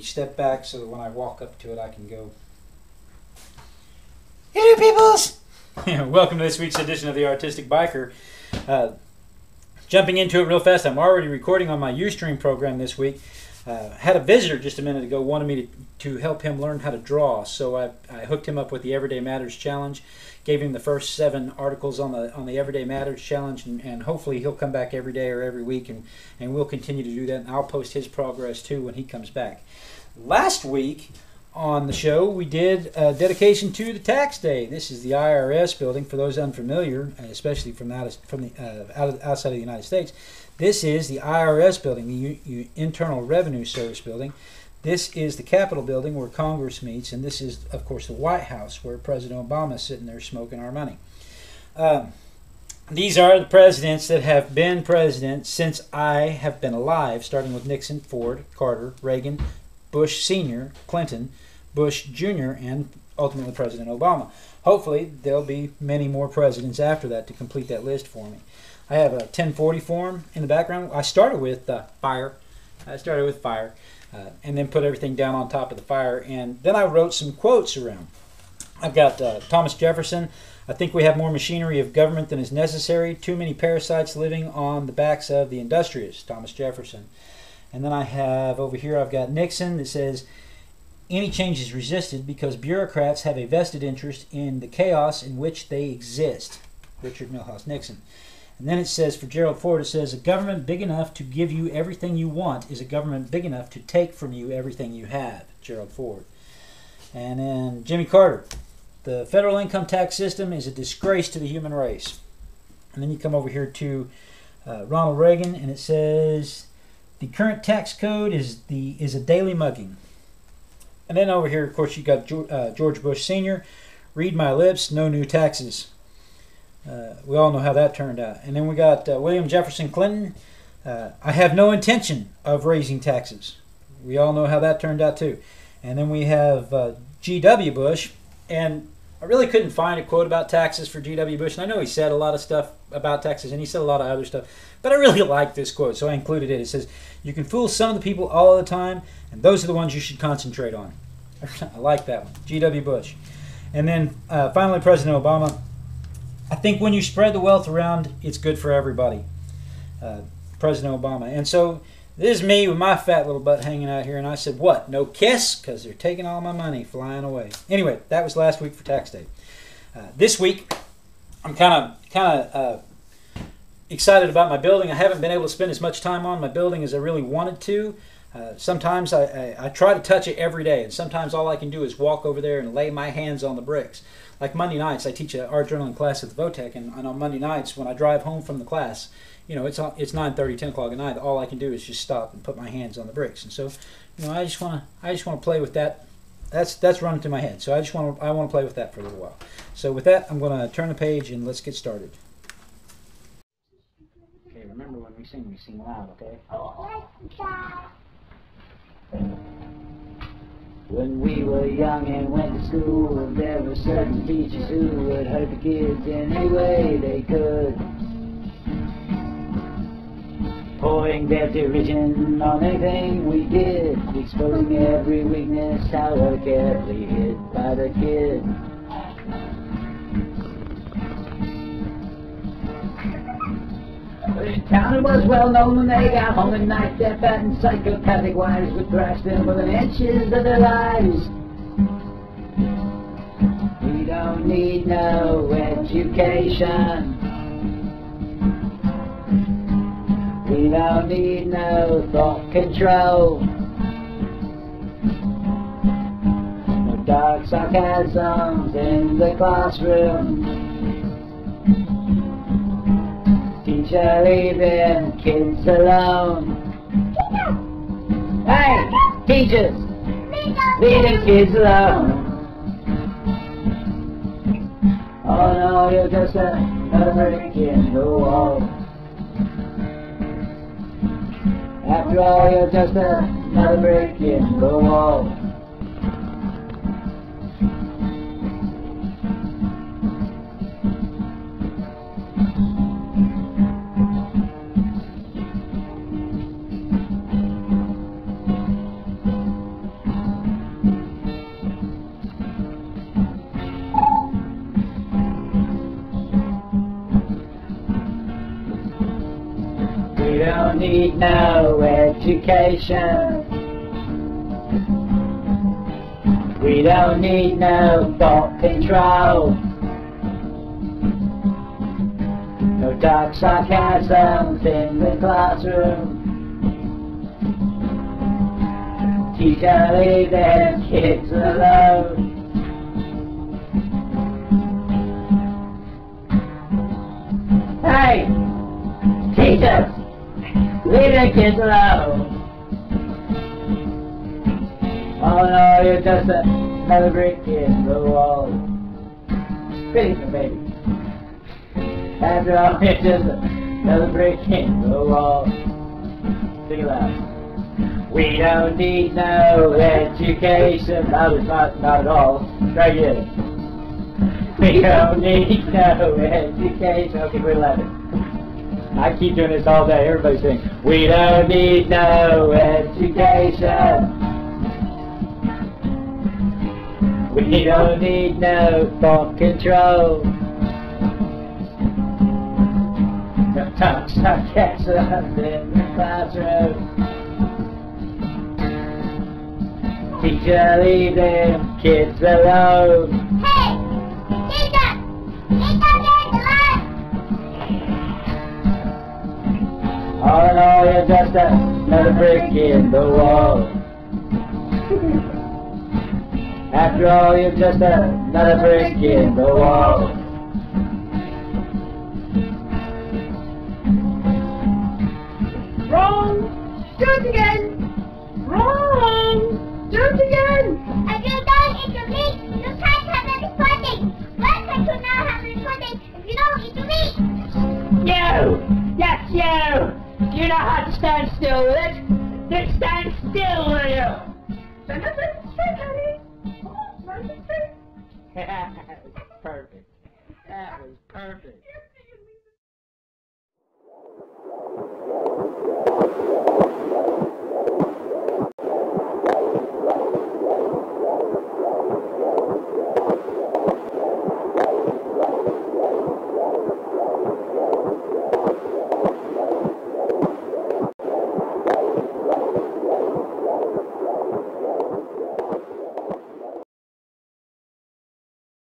Step back so that when I walk up to it I can go, "Hey peoples!" Welcome to this week's edition of the Artistic Biker. Jumping into it real fast, I'm already recording on my Ustream program this week. Had a visitor just a minute ago wanted me to help him learn how to draw, so I hooked him up with the Everyday Matters Challenge, gave him the first 7 articles on the Everyday Matters Challenge, and hopefully he'll come back every day or every week, and we'll continue to do that, and I'll post his progress too when he comes back. Last week on the show, we did a dedication to the tax day. This is the IRS building. For those unfamiliar, especially from outside of the United States, this is the IRS building, the Internal Revenue Service building. This is the Capitol building where Congress meets, and this is, of course, the White House where President Obama is sitting there smoking our money. These are the presidents that have been president since I have been alive, starting with Nixon, Ford, Carter, Reagan, Bush Sr., Clinton, Bush Jr., and ultimately President Obama. Hopefully, there'll be many more presidents after that to complete that list for me. I have a 1040 form in the background. I started with fire. And then put everything down on top of the fire. And then I wrote some quotes around. I've got Thomas Jefferson. I think we have more machinery of government than is necessary. Too many parasites living on the backs of the industrious. Thomas Jefferson. And then I have over here, I've got Nixon that says, any change is resisted because bureaucrats have a vested interest in the chaos in which they exist. Richard Milhous Nixon. And then it says, for Gerald Ford, it says, a government big enough to give you everything you want is a government big enough to take from you everything you have. Gerald Ford. And then Jimmy Carter. The federal income tax system is a disgrace to the human race. And then you come over here to Ronald Reagan, and it says, the current tax code is a daily mugging. And then over here, of course, you got George Bush Sr. Read my lips, no new taxes. We all know how that turned out. And then we got William Jefferson Clinton. I have no intention of raising taxes. We all know how that turned out too. And then we have G.W. Bush. And I really couldn't find a quote about taxes for G.W. Bush. And I know he said a lot of stuff about taxes, and he said a lot of other stuff. But I really like this quote, so I included it. It says, you can fool some of the people all the time, and those are the ones you should concentrate on. I like that one. G.W. Bush. And then finally, President Obama. I think when you spread the wealth around, it's good for everybody. President Obama. And so this is me with my fat little butt hanging out here, and I said, what? No kiss? Because they're taking all my money, flying away. Anyway, that was last week for tax day. This week, I'm kind of excited about my building. I haven't been able to spend as much time on my building as I really wanted to. Sometimes I try to touch it every day, and sometimes all I can do is walk over there and lay my hands on the bricks. Like Monday nights, I teach an art journaling class at the Votech, and on Monday nights when I drive home from the class, you know, it's 9:30, 10 o'clock at night. All I can do is just stop and put my hands on the bricks, and so, you know, I just want to play with that. That's running through my head, so I want to play with that for a little while. So with that, I'm going to turn the page and let's get started. Okay, remember when we sing loud, okay? When we were young and went to school, there were certain teachers who would hurt the kids any way they could, pouring their derision on anything we did, exposing every weakness, however carefully hid by the kid. The town was well known when they got home at night. Their fat and psychopathic wives would thrash them within inches of their lives. We don't need no education. We don't need no thought control. No dark sarcasms in the classroom. Teacher, leave them kids alone. Hey, teachers, leave them kids alone. Oh no, you're just a brick in the wall. After all, you're just another brick in the wall. We don't need no education. We don't need no thought control. No dark sarcasms in the classroom. Teacher, leave them kids alone. Hey! Teachers! Leave the kids alone. Oh no, you're just another brick in the wall. Finish it, baby. After all, you're just another brick in the wall. Sing it loud. We don't need no education. No, it's not at all. Try again. We don't need no education. Okay, we're laughing. I keep doing this all day. Everybody sing. We don't need no education. We don't need no thought control. No talk sarcasm in the classroom. Teacher, leave them kids alone. Hey! Teacher! All in all, you're just another brick in the wall. After all, you're just another brick in the wall. Wrong! Do it again! Wrong! Do it again! If you don't eat your meat, you can't have any recording. Welcome to now have recording if you don't eat your meat. You! Yes, you! Do you know how to stand still with it? Then stand still, will you? Stand up straight, honey. Come on, stand up straight. Perfect. That was perfect.